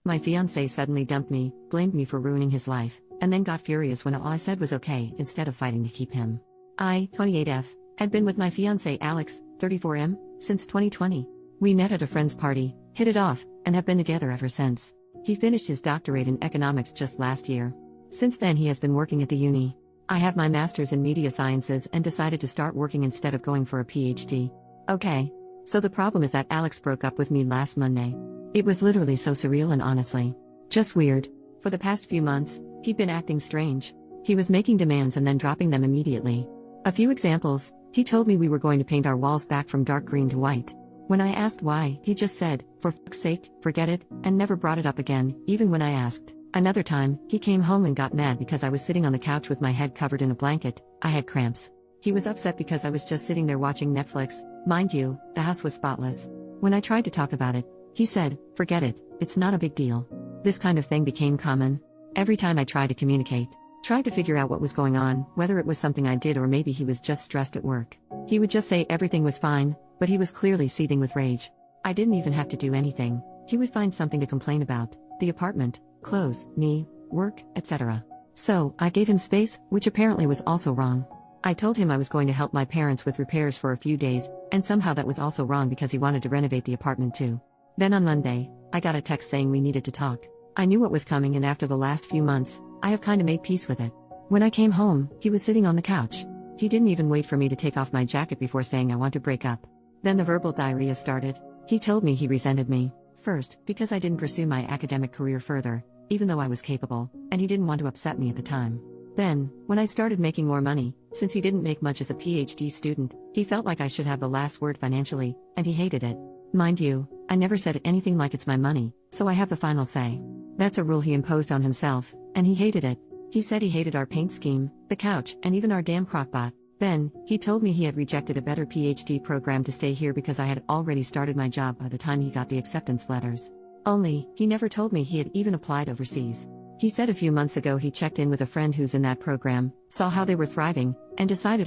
My fiancé suddenly dumped me, blamed me for ruining his life, and then got furious when all I said was okay instead of fighting to keep him. I, 28F, had been with my fiancé Alex, 34M, since 2020. We met at a friend's party, hit it off, and have been together ever since. He finished his doctorate in economics just last year. Since then he has been working at the uni. I have my master's in media sciences and decided to start working instead of going for a PhD. Okay. So the problem is that Alex broke up with me last Monday. It was literally so surreal and honestly just weird. For the past few months, he'd been acting strange. He was making demands and then dropping them immediately. A few examples: he told me we were going to paint our walls back from dark green to white. When I asked why, he just said, "For fuck's sake, forget it," and never brought it up again, even when I asked. Another time, he came home and got mad because I was sitting on the couch with my head covered in a blanket. I had cramps. He was upset because I was just sitting there watching Netflix. Mind you, the house was spotless. When I tried to talk about it, he said, "Forget it, it's not a big deal." This kind of thing became common. Every time I tried to communicate, tried to figure out what was going on, whether it was something I did or maybe he was just stressed at work, he would just say everything was fine, but he was clearly seething with rage. I didn't even have to do anything. He would find something to complain about: the apartment, clothes, me, work, etc. So, I gave him space, which apparently was also wrong. I told him I was going to help my parents with repairs for a few days, and somehow that was also wrong because he wanted to renovate the apartment too. Then on Monday, I got a text saying we needed to talk. I knew what was coming, and after the last few months, I have kinda made peace with it. When I came home, he was sitting on the couch. He didn't even wait for me to take off my jacket before saying I want to break up. Then the verbal diarrhea started. He told me he resented me, first, because I didn't pursue my academic career further, even though I was capable, and he didn't want to upset me at the time. Then, when I started making more money, since he didn't make much as a PhD student, he felt like I should have the last word financially, and he hated it. Mind you, I never said anything like it's my money, so I have the final say. That's a rule he imposed on himself, and he hated it. He said he hated our paint scheme, the couch, and even our damn crockpot. Then, he told me he had rejected a better PhD program to stay here because I had already started my job by the time he got the acceptance letters. Only, he never told me he had even applied overseas. He said a few months ago he checked in with a friend who's in that program, saw how they were thriving, and decided